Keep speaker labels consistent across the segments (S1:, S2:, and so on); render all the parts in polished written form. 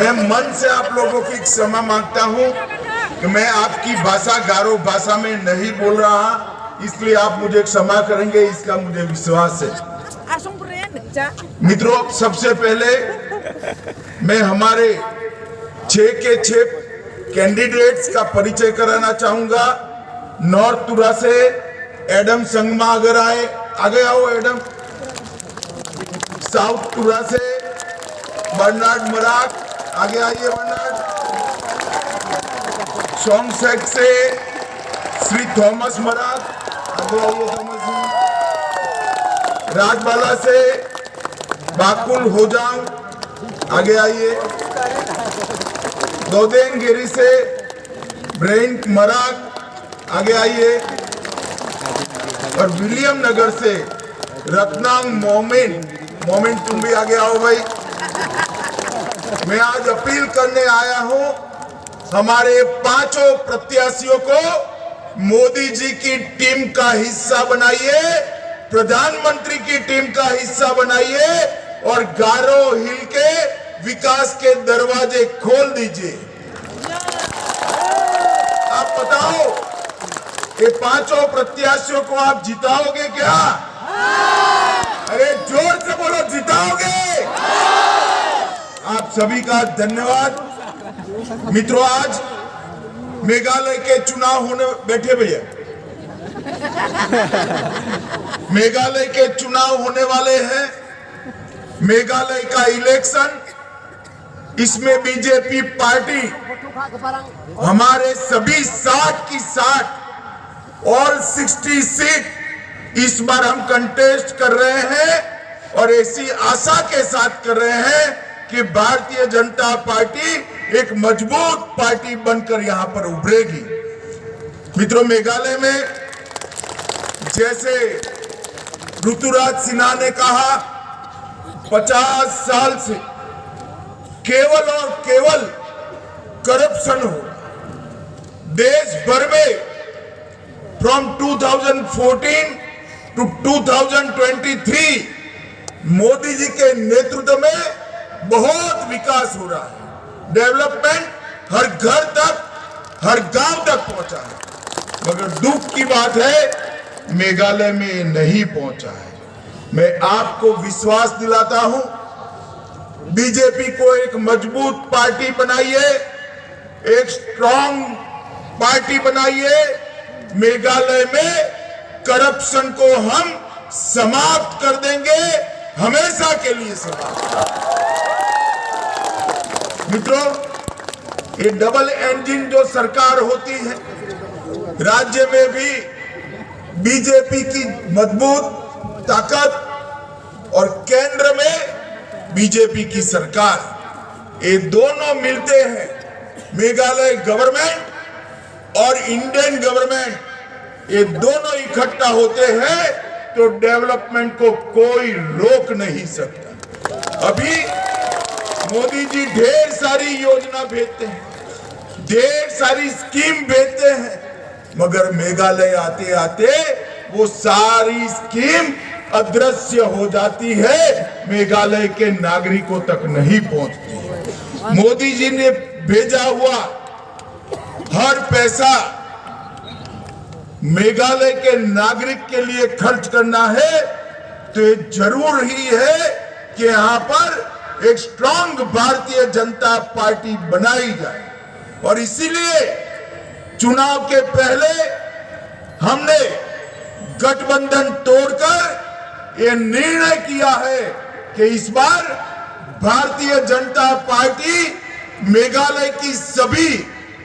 S1: मैं मन से आप लोगों की क्षमा मांगता हूं कि मैं आपकी भाषा गारो भाषा में नहीं बोल रहा, इसलिए आप मुझे क्षमा करेंगे, इसका मुझे विश्वास है। मित्रों, सबसे पहले मैं हमारे 6 के 6 कैंडिडेट्स का परिचय कराना चाहूंगा। नॉर्थ तुरा से एडम संगमा अगर आगे आओ एडम। साउथ तुरा से बर्नार्ड मराक, आगे आइए बर्नार्ड। सोंगसेक से श्री थॉमस मराक, आगे आइए थॉमस जी। राजबाला से बाकुल होजांग, आगे आइए। दोदेंगेरी से ब्रेन मराक, आगे आइए। और विलियम नगर से रत्नांग मोमिन तुम भी आगे आओ भाई। मैं आज अपील करने आया हूं, हमारे 5 प्रत्याशियों को मोदी जी की टीम का हिस्सा बनाइए, प्रधानमंत्री की टीम का हिस्सा बनाइए और गारो हिल के विकास के दरवाजे खोल दीजिए। आप बताओ, ये 5 प्रत्याशियों को आप जिताओगे क्या? अरे जोर से बोलो, जिताओगे? आप सभी का धन्यवाद। मित्रों, आज मेघालय के चुनाव होने बैठे भैया, मेघालय के चुनाव होने वाले हैं। मेघालय का इलेक्शन, इसमें बीजेपी पार्टी हमारे सभी 60 की 60 और 60 सीट इस बार हम कंटेस्ट कर रहे हैं और ऐसी आशा के साथ कर रहे हैं कि भारतीय जनता पार्टी एक मजबूत पार्टी बनकर यहां पर उभरेगी। मित्रों, मेघालय में जैसे ऋतुराज सिन्हा ने कहा, 50 साल से केवल और केवल करप्शन हो देश भर में। फ्रॉम 2014 टू 2023 मोदी जी के नेतृत्व में बहुत विकास हो रहा है। डेवलपमेंट हर घर तक, हर गांव तक पहुंचा है, मगर दुख की बात है मेघालय में नहीं पहुंचा है। मैं आपको विश्वास दिलाता हूं, बीजेपी को एक मजबूत पार्टी बनाइए, एक स्ट्रांग पार्टी बनाइए। मेघालय में करप्शन को हम समाप्त कर देंगे, हमेशा के लिए समाप्त। मित्रों, ये डबल इंजन जो सरकार होती है, राज्य में भी बीजेपी की मजबूत ताकत और केंद्र में बीजेपी की सरकार, ये दोनों मिलते हैं। मेघालय गवर्नमेंट और इंडियन गवर्नमेंट, ये दोनों इकट्ठा होते हैं तो डेवलपमेंट को कोई रोक नहीं सकता। अभी मोदी जी ढेर सारी योजना भेजते हैं, ढेर सारी स्कीम भेजते हैं, मगर मेघालय आते आते वो सारी स्कीम अदृश्य हो जाती है, मेघालय के नागरिकों तक नहीं पहुंचती है। मोदी जी ने भेजा हुआ हर पैसा मेघालय के नागरिक के लिए खर्च करना है, तो ये जरूर ही है कि यहां पर एक स्ट्रांग भारतीय जनता पार्टी बनाई जाए। और इसीलिए चुनाव के पहले हमने गठबंधन तोड़कर ये निर्णय किया है कि इस बार भारतीय जनता पार्टी मेघालय की सभी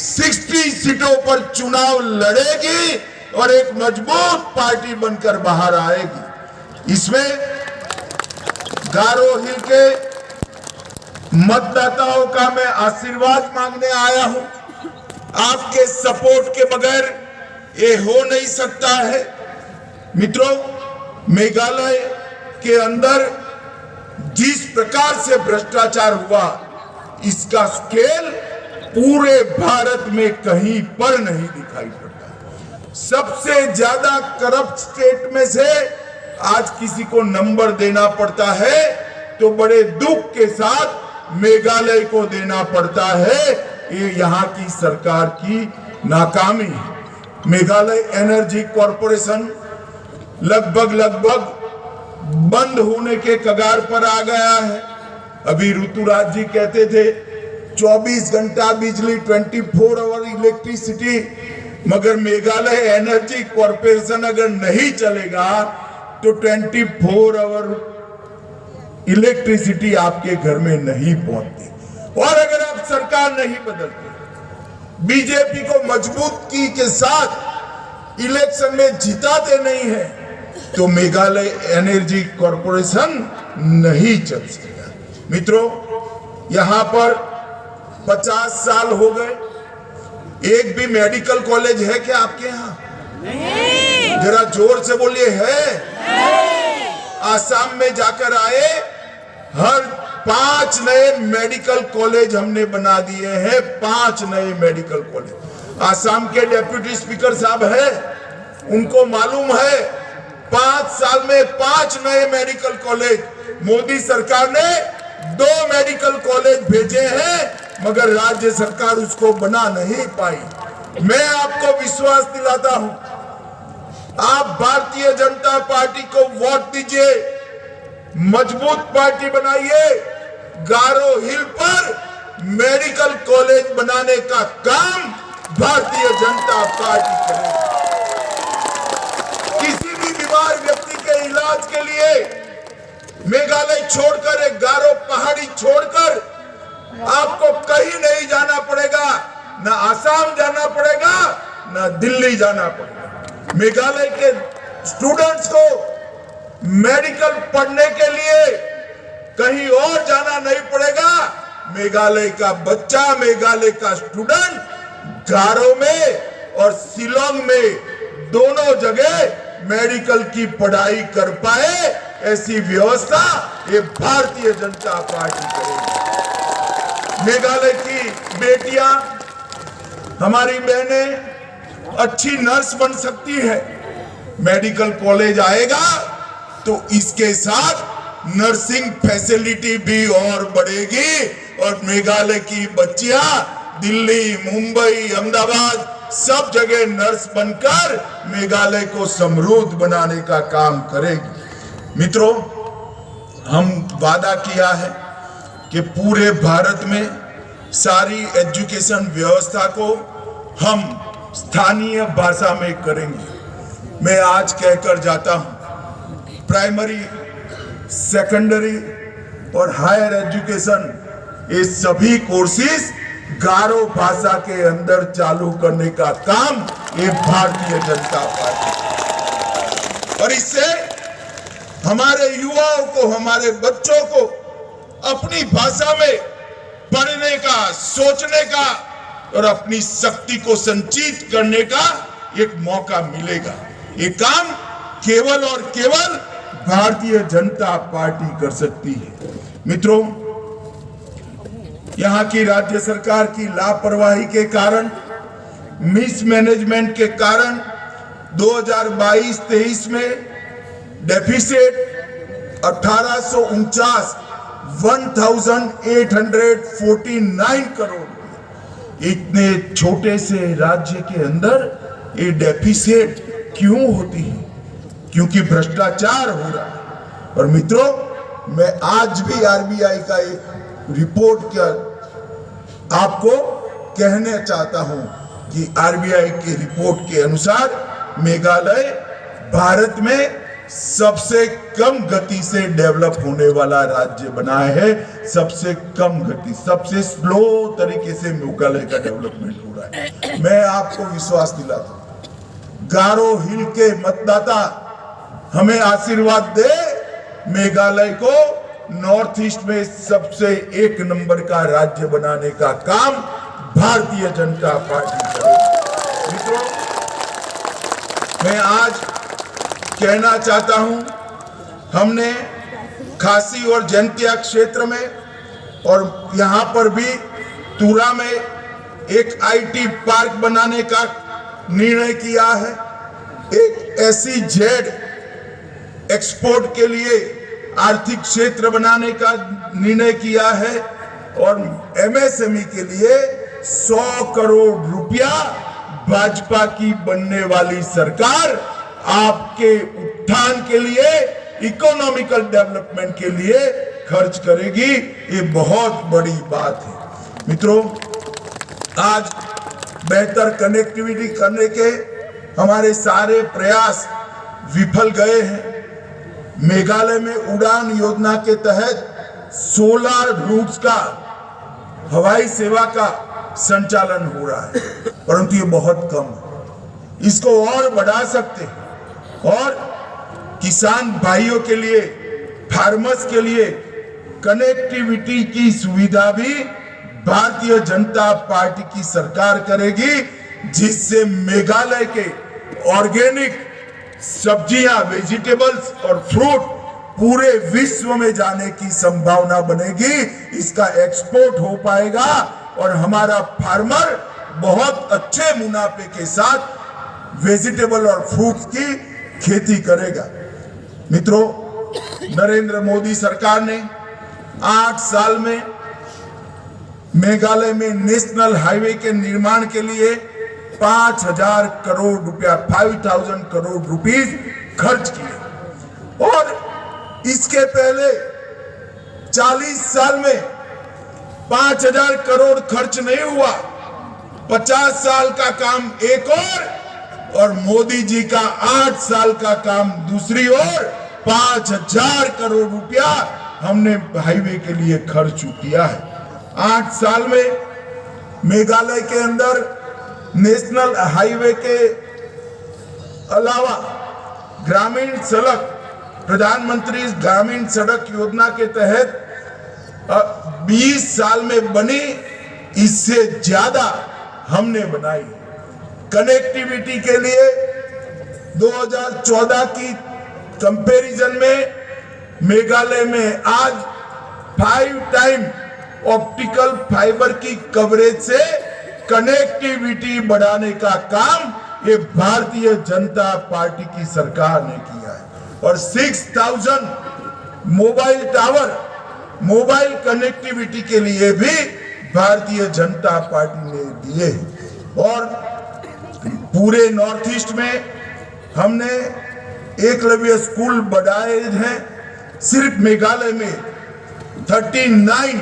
S1: 60 सीटों पर चुनाव लड़ेगी और एक मजबूत पार्टी बनकर बाहर आएगी। इसमें गारो हिल के मतदाताओं का मैं आशीर्वाद मांगने आया हूं। आपके सपोर्ट के बगैर ये हो नहीं सकता है। मित्रों, मेघालय के अंदर जिस प्रकार से भ्रष्टाचार हुआ, इसका स्केल पूरे भारत में कहीं पर नहीं दिखाई पड़ता। सबसे ज्यादा करप्ट स्टेट में से आज किसी को नंबर देना पड़ता है तो बड़े दुख के साथ मेघालय को देना पड़ता है। ये यहाँ की सरकार की नाकामी है। मेघालय एनर्जी कॉरपोरेशन लगभग बंद होने के कगार पर आ गया है। अभी ऋतुराज जी कहते थे 24 घंटा बिजली, 24 आवर इलेक्ट्रिसिटी, मगर मेघालय एनर्जी कॉरपोरेशन अगर नहीं चलेगा तो 24 आवर इलेक्ट्रिसिटी आपके घर में नहीं पहुंचती। और अगर आप सरकार नहीं बदलते, बीजेपी को मजबूती के साथ इलेक्शन में जिताते नहीं है, तो मेघालय एनर्जी कॉरपोरेशन नहीं चल सकेगा। मित्रों, यहां पर 50 साल हो गए, एक भी मेडिकल कॉलेज है क्या आपके यहाँ? नहीं। जरा जोर से बोलिए, है? आसाम में जाकर आए, हर 5 नए मेडिकल कॉलेज हमने बना दिए हैं। 5 नए मेडिकल कॉलेज। आसाम के डिप्टी स्पीकर साहब है, उनको मालूम है 5 साल में 5 नए मेडिकल कॉलेज। मोदी सरकार ने 2 मेडिकल कॉलेज भेजे हैं, मगर राज्य सरकार उसको बना नहीं पाई। मैं आपको विश्वास दिलाता हूं, आप भारतीय जनता पार्टी को वोट दीजिए, मजबूत पार्टी बनाइए। गारो हिल पर मेडिकल कॉलेज बनाने का काम भारतीय जनता पार्टी करेगी। किसी भी बीमार व्यक्ति के इलाज के लिए मेघालय छोड़कर, एक गारो पहाड़ी छोड़कर आपको कहीं नहीं जाना पड़ेगा, ना आसाम जाना पड़ेगा, ना दिल्ली जाना पड़ेगा। मेघालय के स्टूडेंट्स को मेडिकल पढ़ने के लिए कहीं और जाना नहीं पड़ेगा। मेघालय का बच्चा, मेघालय का स्टूडेंट गारो में और शिलोंग में दोनों जगह मेडिकल की पढ़ाई कर पाए, ऐसी व्यवस्था ये भारतीय जनता पार्टी करेगी। मेघालय की बेटियां, हमारी बहनें अच्छी नर्स बन सकती है। मेडिकल कॉलेज आएगा तो इसके साथ नर्सिंग फैसिलिटी भी और बढ़ेगी, और मेघालय की बच्चियां दिल्ली, मुंबई, अहमदाबाद सब जगह नर्स बनकर मेघालय को समृद्ध बनाने का काम करेगी। मित्रों, हम वादा किया है कि पूरे भारत में सारी एजुकेशन व्यवस्था को हम स्थानीय भाषा में करेंगे। मैं आज कहकर जाता हूं, प्राइमरी, सेकेंडरी और हायर एजुकेशन, ये सभी कोर्सेज गारो भाषा के अंदर चालू करने का काम ये भारतीय जनता पार्टी। और इससे हमारे युवाओं को, हमारे बच्चों को अपनी भाषा में पढ़ने का, सोचने का और अपनी शक्ति को संचित करने का एक मौका मिलेगा। ये काम केवल और केवल भारतीय जनता पार्टी कर सकती है। मित्रों, यहां की राज्य सरकार की लापरवाही के कारण, मिसमैनेजमेंट के कारण 2022-23 में डेफिसिट 1849 करोड़। इतने छोटे से राज्य के अंदर ये डेफिसिट क्यों होती है? क्योंकि भ्रष्टाचार हो रहा है। और मित्रों, मैं आज भी आरबीआई का एक रिपोर्ट का आपको कहना चाहता हूं कि आरबीआई की रिपोर्ट के अनुसार मेघालय भारत में सबसे कम गति से डेवलप होने वाला राज्य बना है। सबसे कम गति, सबसे स्लो तरीके से मेघालय का डेवलपमेंट हो रहा है। मैं आपको विश्वास दिलाता हूं, गारो हिल के मतदाता हमें आशीर्वाद दे, मेघालय को नॉर्थ ईस्ट में सबसे 1 नंबर का राज्य बनाने का काम भारतीय जनता पार्टी करेगी। मित्रों, मैं आज कहना चाहता हूं, हमने खासी और जैंतिया क्षेत्र में और यहां पर भी तुरा में एक आईटी पार्क बनाने का निर्णय किया है। एक SEZ एक्सपोर्ट के लिए आर्थिक क्षेत्र बनाने का निर्णय किया है। और एमएसएमई के लिए 100 करोड़ रुपया भाजपा की बनने वाली सरकार आपके उत्थान के लिए, इकोनॉमिकल डेवलपमेंट के लिए खर्च करेगी। ये बहुत बड़ी बात है। मित्रों, आज बेहतर कनेक्टिविटी करने के हमारे सारे प्रयास विफल गए हैं। मेघालय में उड़ान योजना के तहत 16 रूट्स का हवाई सेवा का संचालन हो रहा है, परंतु ये बहुत कम है। इसको और बढ़ा सकते हैं और किसान भाइयों के लिए, फार्मर्स के लिए कनेक्टिविटी की सुविधा भी भारतीय जनता पार्टी की सरकार करेगी, जिससे मेघालय के ऑर्गेनिक सब्जियां, वेजिटेबल्स और फ्रूट पूरे विश्व में जाने की संभावना बनेगी। इसका एक्सपोर्ट हो पाएगा और हमारा फार्मर बहुत अच्छे मुनाफे के साथ वेजिटेबल और फ्रूट्स की खेती करेगा। मित्रों, नरेंद्र मोदी सरकार ने 8 साल में मेघालय में नेशनल हाईवे के निर्माण के लिए 5000 करोड़ रुपया, 5000 करोड़ रुपीस खर्च किए और इसके पहले 40 साल में 5000 करोड़ खर्च नहीं हुआ। 50 साल का काम एक और मोदी जी का 8 साल का काम दूसरी ओर 5000 करोड़ रुपया हमने हाईवे के लिए खर्च किया है। 8 साल में मेघालय के अंदर नेशनल हाईवे के अलावा ग्रामीण सड़क, प्रधानमंत्री ग्रामीण सड़क योजना के तहत 20 साल में बनी, इससे ज्यादा हमने बनाई। कनेक्टिविटी के लिए 2014 की कंपैरिजन में मेघालय में आज 5 टाइम ऑप्टिकल फाइबर की कवरेज से कनेक्टिविटी बढ़ाने का काम ये भारतीय जनता पार्टी की सरकार ने किया है और 6000 मोबाइल टावर, मोबाइल कनेक्टिविटी के लिए भी भारतीय जनता पार्टी ने दिए हैं। और पूरे नॉर्थ ईस्ट में हमने एकलव्य स्कूल बढ़ाए हैं। सिर्फ मेघालय में 39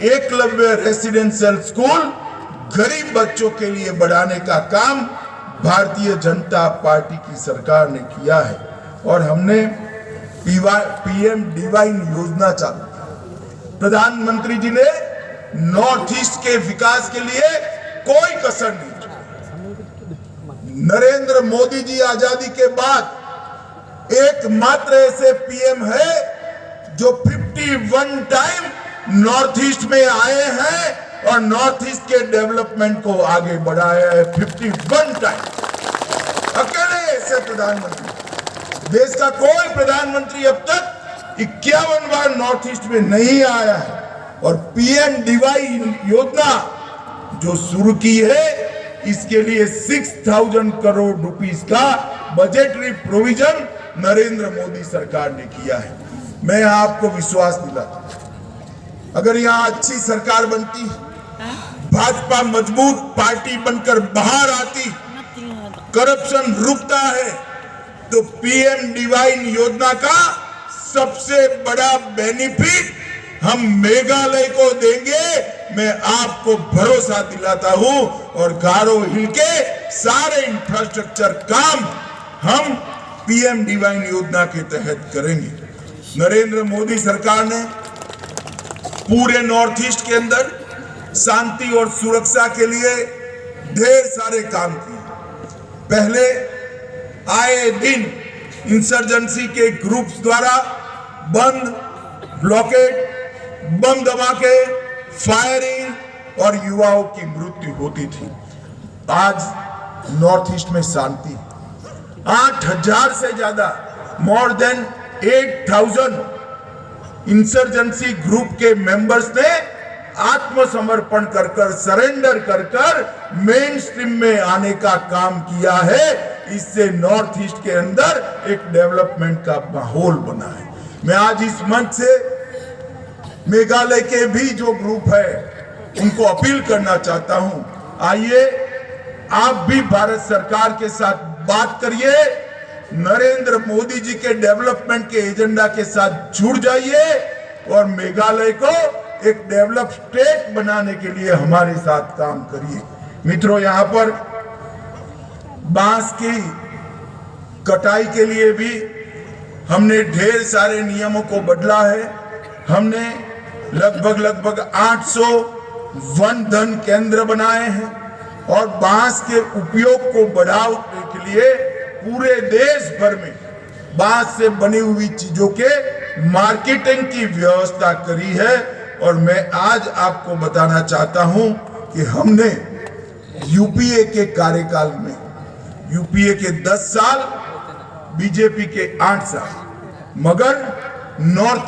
S1: एकलव्य रेसिडेंशियल स्कूल गरीब बच्चों के लिए बढ़ाने का काम भारतीय जनता पार्टी की सरकार ने किया है और हमने पीएम डिवाइन योजना चालू की। प्रधानमंत्री जी ने नॉर्थ ईस्ट के विकास के लिए कोई कसर नहीं छोड़ी। नरेंद्र मोदी जी आजादी के बाद एकमात्र ऐसे पीएम है जो 51 टाइम नॉर्थ ईस्ट में आए हैं और नॉर्थ ईस्ट के डेवलपमेंट को आगे बढ़ाया है। 51 टाइम अकेले ऐसे प्रधानमंत्री, देश का कोई प्रधानमंत्री अब तक 51 बार नॉर्थ ईस्ट में नहीं आया है। और पीएम डिवाइन योजना जो शुरू की है, इसके लिए 6000 करोड़ रुपीस का बजटरी प्रोविजन नरेंद्र मोदी सरकार ने किया है। मैं आपको विश्वास दिलाता हूं, अगर यहाँ अच्छी सरकार बनती, भाजपा मजबूत पार्टी बनकर बाहर आती, करप्शन रुकता है, तो पीएम डिवाइन योजना का सबसे बड़ा बेनिफिट हम मेघालय को देंगे। मैं आपको भरोसा दिलाता हूं और गारो हिल के सारे इंफ्रास्ट्रक्चर काम हम पीएम डिवाइन योजना के तहत करेंगे। नरेंद्र मोदी सरकार ने पूरे नॉर्थ ईस्ट के अंदर शांति और सुरक्षा के लिए ढेर सारे काम किए। पहले आए दिन इंसर्जेंसी के ग्रुप्स द्वारा बंद, ब्लॉकेड, बम धमाके, फायरिंग और युवाओं की मृत्यु होती थी। आज नॉर्थ ईस्ट में शांति, 8000 से ज्यादा, मोर देन 8000 इंसर्जेंसी ग्रुप के मेंबर्स ने आत्मसमर्पण कर सरेंडर कर मेन स्ट्रीम में आने का काम किया है। इससे नॉर्थ ईस्ट के अंदर एक डेवलपमेंट का माहौल बना है। मैं आज इस मंच से मेघालय के भी जो ग्रुप है उनको अपील करना चाहता हूं, आइए आप भी भारत सरकार के साथ बात करिए, नरेंद्र मोदी जी के डेवलपमेंट के एजेंडा के साथ जुड़ जाइए और मेघालय को एक डेवलप स्टेट बनाने के लिए हमारे साथ काम करिए। मित्रों, यहाँ पर बांस की कटाई के लिए भी हमने ढेर सारे नियमों को बदला है। हमने लगभग 800 वन धन केंद्र बनाए हैं और बांस के उपयोग को बढ़ाने के लिए पूरे देश भर में बांस से बनी हुई चीजों के मार्केटिंग की व्यवस्था करी है। और मैं आज आपको बताना चाहता हूं कि हमने यूपीए के कार्यकाल में, यूपीए के 10 साल, बीजेपी के 8 साल, मगर नॉर्थ